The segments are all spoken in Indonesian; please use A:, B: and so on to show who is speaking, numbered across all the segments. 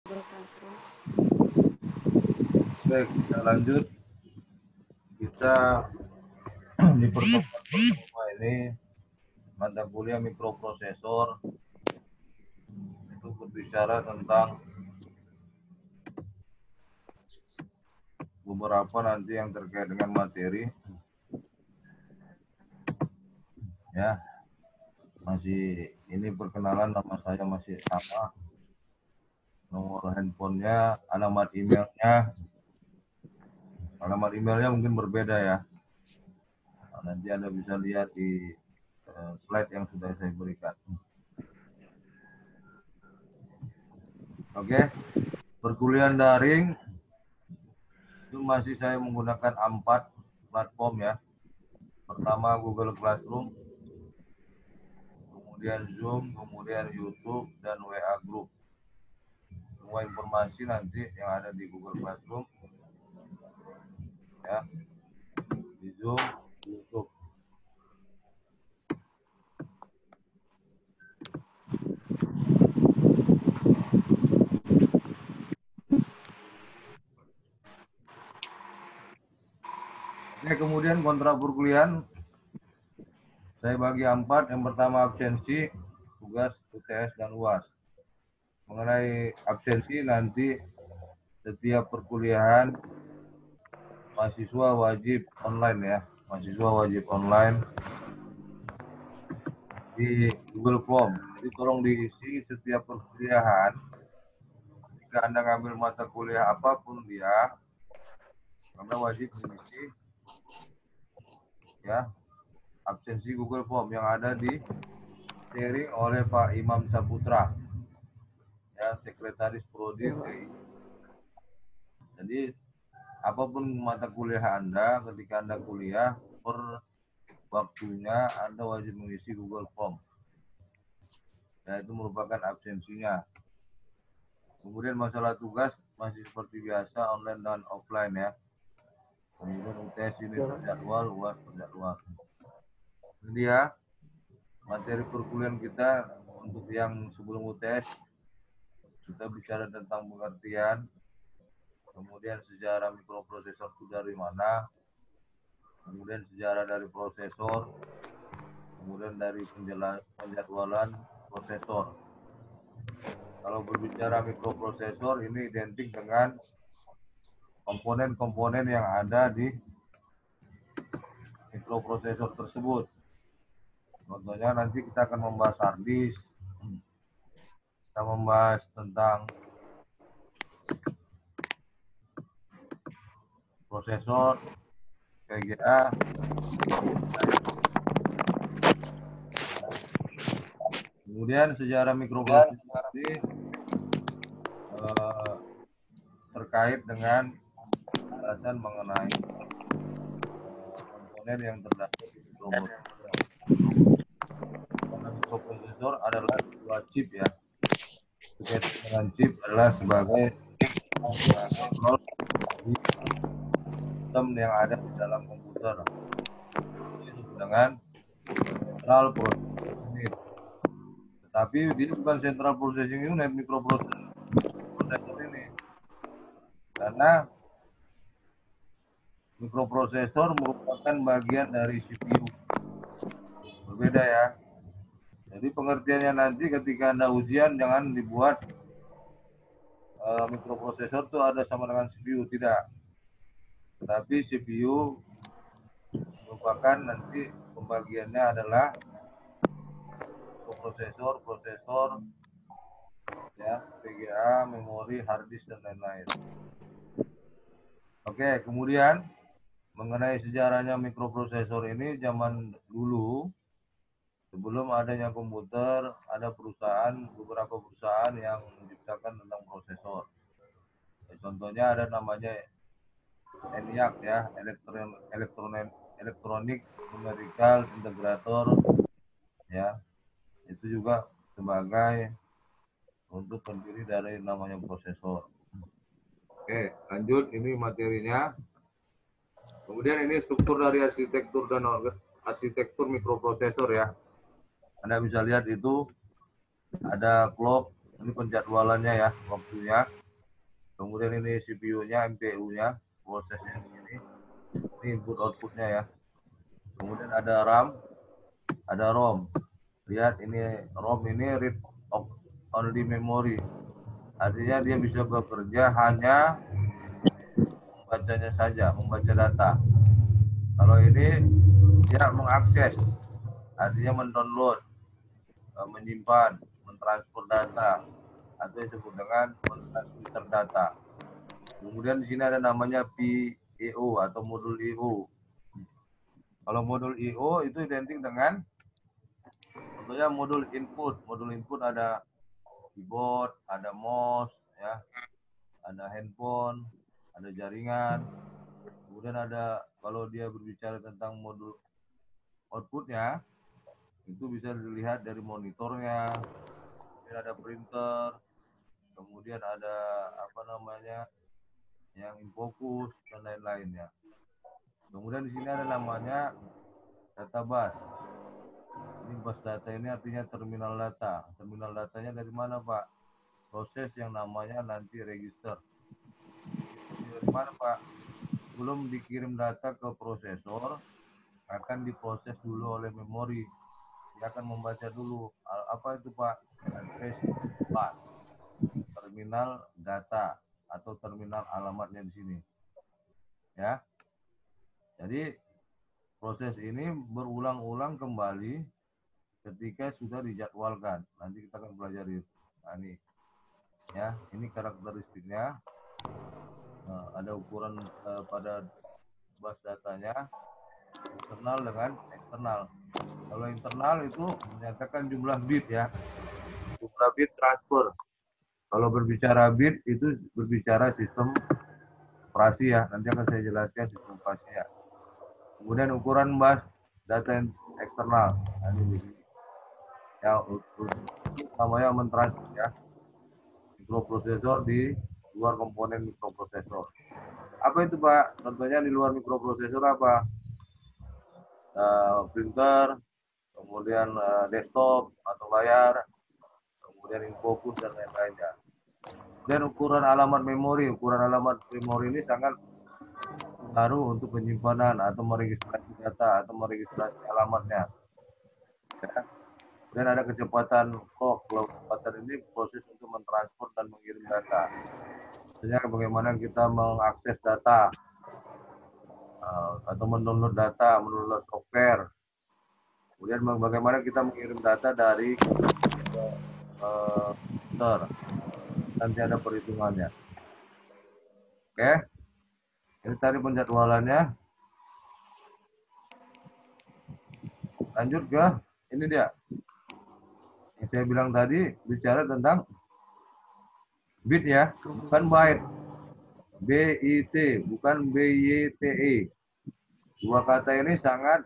A: Baik, kita lanjut. Kita di pertemuan pertama ini mata kuliah mikroprosesor itu berbicara tentang beberapa nanti yang terkait dengan materi. Ya, masih ini perkenalan, nama saya masih sama, nomor handphonenya, alamat emailnya mungkin berbeda ya. Nah, nanti Anda bisa lihat di slide yang sudah saya berikan. Oke, perkuliahan daring itu masih saya menggunakan 4 platform ya. Pertama Google Classroom, kemudian Zoom, kemudian YouTube, dan WA Group. Semua informasi nanti yang ada di Google Classroom, ya, di Zoom, di YouTube. Oke, kemudian kontrak perkuliahan saya bagi 4. Yang pertama absensi, tugas, UTS, dan UAS. Mengenai absensi nanti setiap perkuliahan mahasiswa wajib online ya, mahasiswa wajib online di Google Form. Jadi tolong diisi setiap perkuliahan. Jika Anda ngambil mata kuliah apapun dia, Anda wajib mengisi ya absensi Google Form yang ada di sharing oleh Pak Imam Saputra, ya, Sekretaris Prodi TI. Jadi apapun mata kuliah Anda, ketika Anda kuliah, per waktunya Anda wajib mengisi Google Form. Ya, itu merupakan absensinya. Kemudian masalah tugas masih seperti biasa, online dan offline ya. Kemudian UTS ini terjadwal, UAS terjadwal. Ini dia materi perkuliahan kita untuk yang sebelum UTS. Kita bicara tentang pengertian, kemudian sejarah mikroprosesor itu dari mana, kemudian sejarah dari prosesor, kemudian dari penjadwalan prosesor. Kalau berbicara mikroprosesor, ini identik dengan komponen-komponen yang ada di mikroprosesor tersebut. Contohnya nanti kita akan membahas hard disk, kita membahas tentang prosesor, VGA, kemudian sejarah mikroprosesor ini terkait dengan penjelasan mengenai komponen yang terdapat di mikroprosesor. Karena mikroprosesor adalah sebuah chip ya. Berkaitan dengan chip adalah sebagai kontrol di sistem yang ada di dalam komputer. Ini dengan central processing unit. Tetapi dia bukan central processing unit, mikroprosesor ini. Karena mikroprosesor merupakan bagian dari CPU. Berbeda ya. Jadi pengertiannya nanti ketika Anda ujian jangan dibuat mikroprosesor itu ada sama dengan CPU, tidak. Tapi CPU merupakan nanti pembagiannya adalah mikroprosesor, prosesor, ya, VGA, memori, hard disk, dan lain-lain. Oke, kemudian mengenai sejarahnya mikroprosesor ini, zaman dulu sebelum adanya komputer, ada beberapa perusahaan yang menciptakan tentang prosesor. Ya, contohnya ada namanya ENIAC ya, Electronic Numerical Integrator, ya, itu juga sebagai untuk pendiri dari namanya prosesor. Oke, lanjut, ini materinya. Kemudian ini struktur dari arsitektur mikroprosesor ya. Anda bisa lihat itu ada clock, Ini penjadwalannya ya, waktunya. Kemudian ini CPU-nya, MPU-nya, prosesnya ini. Ini input outputnya ya. Kemudian ada RAM, ada ROM. Lihat ini ROM ini read only memory. Artinya dia bisa bekerja hanya membacanya saja, membaca data. Kalau ini dia mengakses, artinya mendownload, menyimpan, mentransfer data, atau disebut dengan mentransmitter data. Kemudian di sini ada namanya PIO atau modul IO. Kalau modul IO itu identik dengan contohnya modul input. Modul input ada keyboard, ada mouse, ya, ada handphone, ada jaringan. Kemudian ada kalau dia berbicara tentang modul outputnya, itu bisa dilihat dari monitornya. Kemudian ada printer, kemudian ada apa namanya yang infocus dan lain-lainnya. Kemudian di sini ada namanya data bus. Ini bus data ini artinya terminal data. Terminal datanya dari mana, Pak? Proses yang namanya nanti register. Ini dari mana, Pak? Belum dikirim data ke prosesor, akan diproses dulu oleh memori. Dia akan membaca dulu. Apa itu, Pak? Address bus. Terminal data atau terminal alamatnya di sini. Ya. Jadi proses ini berulang-ulang kembali ketika sudah dijadwalkan. Nanti kita akan pelajari. Nah, ini ya, ini karakteristiknya. Ada ukuran pada bus datanya, internal dengan eksternal. Kalau internal itu menyatakan jumlah bit ya, jumlah bit transfer. Kalau berbicara bit itu berbicara sistem operasi ya. Nanti akan saya jelaskan sistem operasinya. Kemudian ukuran bus data eksternal. Nah, ini ya, namanya mentransfer ya, mikroprosesor di luar komponen mikroprosesor. Apa itu, Pak? Contohnya di luar mikroprosesor apa? Printer, kemudian desktop atau layar, kemudian infocus dan lain-lainnya. Dan ukuran alamat memori ini sangat pengaruh untuk penyimpanan atau meregistrasi data atau meregistrasi alamatnya. Ya. Kemudian ada kecepatan clock. Kalau kecepatan ini proses untuk mentransfer dan mengirim data. Misalnya bagaimana kita mengakses data atau mendownload data, mendownload software. Kemudian bagaimana kita mengirim data dari komputer. Nanti ada perhitungannya. Oke. Ini tadi penjadwalannya. Lanjut ke ini dia. Yang saya bilang tadi bicara tentang bit ya, bukan byte. BIT, bukan BYTE. Dua kata ini sangat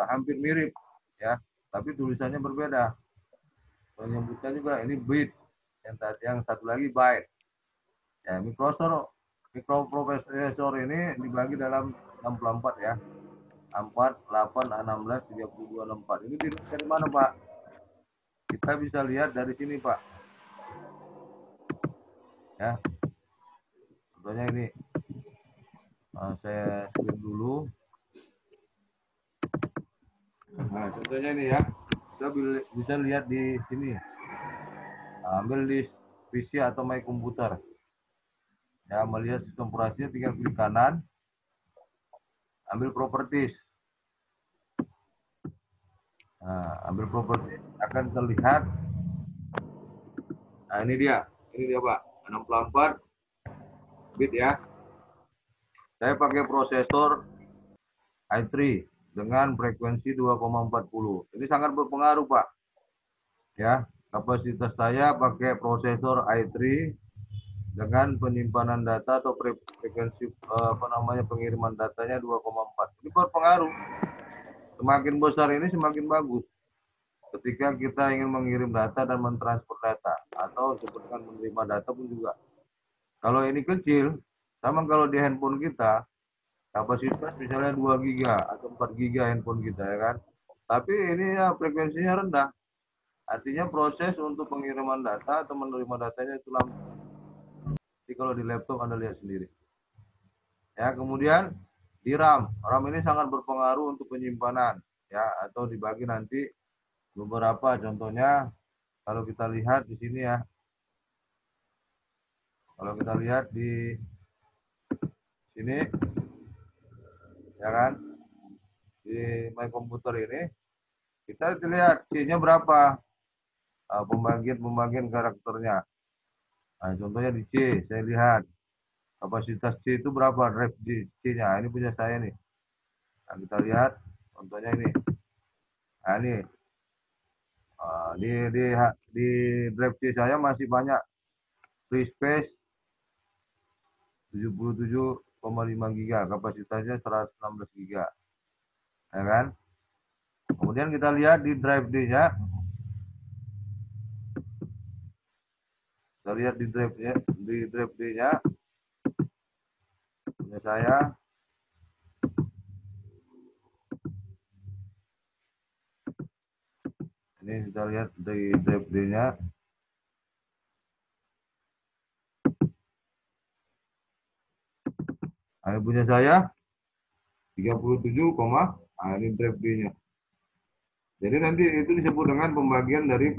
A: hampir mirip ya, tapi tulisannya berbeda. Penyebutnya juga ini bit, yang satu lagi byte. Ya, mikroprosesor ini dibagi dalam 64 ya. 4, 8, 16, 32, 64. Ini dari mana, Pak? Kita bisa lihat dari sini, Pak. Ya. Contohnya ini. Saya screen dulu. Nah, contohnya ini ya. Kita bisa lihat di sini. Ambil di PC atau My Computer. Ya, melihat sistem operasinya tinggal klik kanan. Ambil properties. Nah, ambil properties akan terlihat. Nah, ini dia. Ini dia, Pak. 64 bit ya. Saya pakai prosesor i3 dengan frekuensi 2,40. Ini sangat berpengaruh, Pak. Ya, kapasitas saya pakai prosesor i3 dengan penyimpanan data atau frekuensi pengiriman datanya 2,4. Ini berpengaruh. Semakin besar ini semakin bagus. Ketika kita ingin mengirim data dan mentransfer data atau seperti menerima data pun juga. Kalau ini kecil, sama kalau di handphone kita, kapasitas misalnya 2 giga atau 4 giga handphone kita ya kan. Tapi ini ya frekuensinya rendah. Artinya proses untuk pengiriman data atau menerima datanya itu lama. Jadi kalau di laptop Anda lihat sendiri. Ya, kemudian di RAM. RAM ini sangat berpengaruh untuk penyimpanan ya, atau dibagi nanti beberapa, contohnya kalau kita lihat di sini ya. Kalau kita lihat di sini ya kan, di My Computer ini kita lihat C-nya berapa, pembagian karakternya. Nah, contohnya di C, saya lihat kapasitas C itu berapa, drive C-nya. Ini punya saya nih. Nah, kita lihat contohnya ini. Nah, ini di drive C saya masih banyak free space 77,5 giga, kapasitasnya 116 giga. Ya kan? Kemudian kita lihat di drive D-nya. Kita lihat di drive D-nya punya saya. Ini kita lihat di drive D-nya. Ini punya saya 37, ini drive D-nya. Jadi nanti itu disebut dengan pembagian dari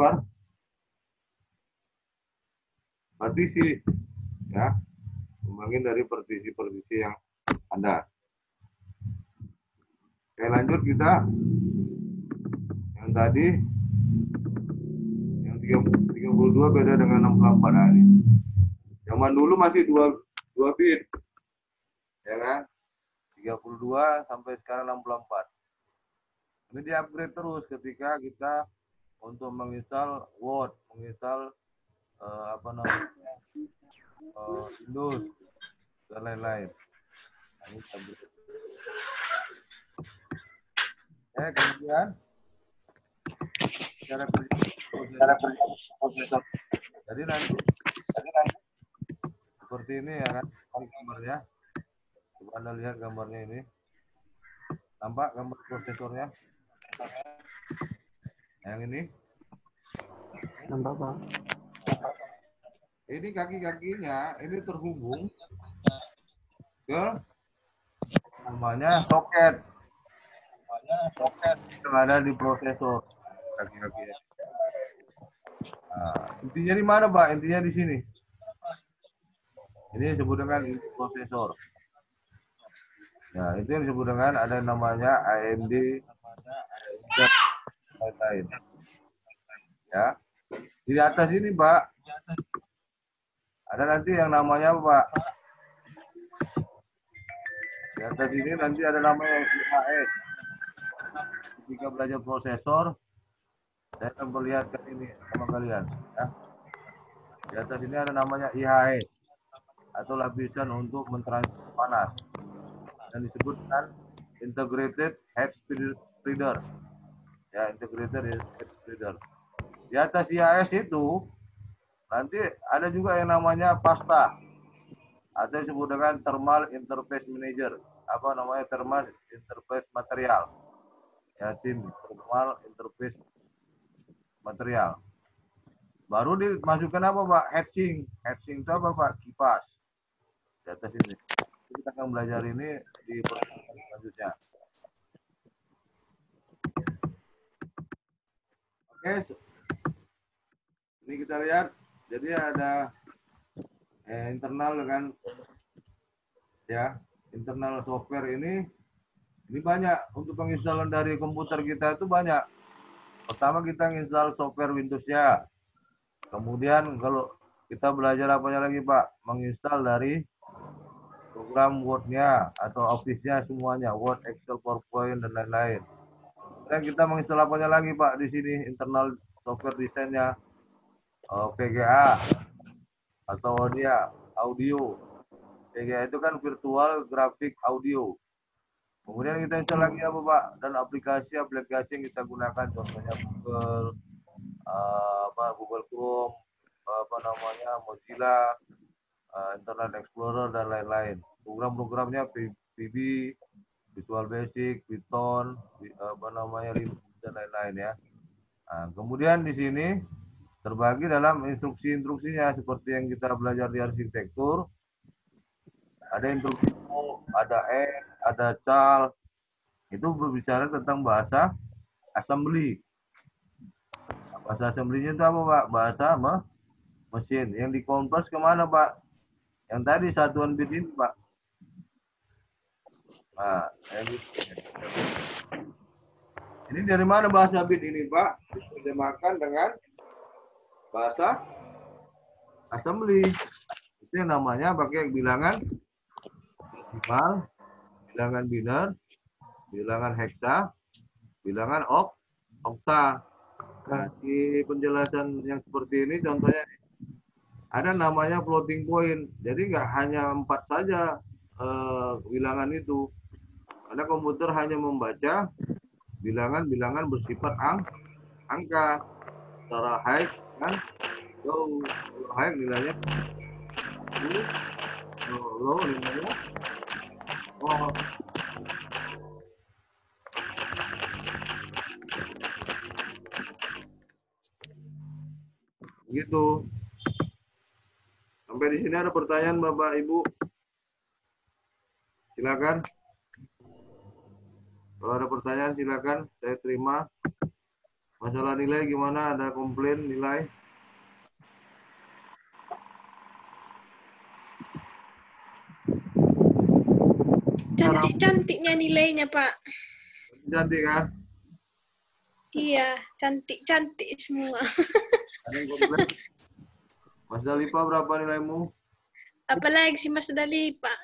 A: partisi, ya, pembagian dari partisi yang ada. Oke, lanjut kita yang tadi, yang 32 beda dengan 64. Nah, ini zaman dulu masih 2 bit, ya kan, 32 sampai sekarang 64. Ini di upgrade terus ketika kita untuk menginstal Word, menginstal Windows dan lain-lain. Kemudian cara prosesor. Jadi nanti seperti ini ya kan, gambarnya. Coba Anda lihat gambarnya ini. Tampak gambar prosesornya? Yang ini?
B: Nampak, Pak.
A: Ini kaki-kakinya ini terhubung ke namanya soket. Yang ada di prosesor. Kaki-kakinya. Nah, intinya di mana, Pak? Intinya di sini. Ini disebut dengan prosesor. Ya, itu yang disebut dengan ada namanya AMD dan lain-lain. Ya. Di atas ini, Pak, ada nanti yang namanya apa, Pak? Di atas ini nanti ada namanya IHS. Ketika belajar prosesor, saya akan perlihatkan ini sama kalian. Ya. Di atas ini ada namanya IHS atau lapisan untuk mentransfer panas. Dan disebutkan Integrated Head Spreader. Ya, Integrated Head Spreader. Di atas IHS itu nanti ada juga yang namanya PASTA atau disebut dengan Thermal Interface Manager. Apa namanya? Thermal Interface Material. Ya, tim Thermal Interface Material. Baru dimasukkan apa, Pak? Heatsink. Heatsink itu apa, Pak? Kipas. Di atas ini. Kita akan belajar ini di pertemuan selanjutnya. Oke. Ini kita lihat. Jadi ada internal dengan ya, internal software ini banyak untuk penginstalan dari komputer kita itu banyak. Pertama kita install software Windows-nya. Kemudian kalau kita belajar apanya lagi, Pak? Menginstal dari program Word-nya atau Office-nya semuanya, Word, Excel, PowerPoint dan lain-lain. Dan kita menginstal apanya lagi, Pak? Di sini internal software desainnya VGA atau audio. VGA itu kan virtual graphic audio. Kemudian kita install lagi apa, Pak? Dan aplikasi-aplikasi yang kita gunakan, contohnya Google Chrome, Mozilla, Internet Explorer dan lain-lain. Program-programnya VB, Visual Basic, Python, Linux dan lain-lain ya. Nah, kemudian di sini terbagi dalam instruksi-instruksinya seperti yang kita belajar di arsitektur. Ada instruksi O, ada E, ada CAL. Itu berbicara tentang bahasa assembly. Bahasa assembly-nya itu apa, Pak? Bahasa mesin. Yang dikonvers kemana, Pak? Yang tadi satuan bit ini, Pak. Nah, ini dari mana bahasa bit ini, Pak? Diterjemahkan dengan bahasa assembly. Itu yang namanya pakai bilangan desimal, bilangan biner, bilangan heksa, bilangan okta. Nah, di penjelasan yang seperti ini contohnya ada namanya floating point. Jadi nggak hanya 4 saja bilangan itu. Karena komputer hanya membaca bilangan-bilangan bersifat angka. Secara high kan low. High nilainya low nilainya oh. Gitu. Sampai di sini ada pertanyaan Bapak Ibu? Silakan. Kalau ada pertanyaan silakan, saya terima. Masalah nilai gimana? Ada komplain nilai?
C: Cantik-cantiknya nilainya, Pak.
A: Cantik kan?
C: Iya, cantik-cantik semua.
A: Ada yang komplain? Mas Dalipa berapa nilaimu?
C: Apalagi sih Mas Dali, Pak?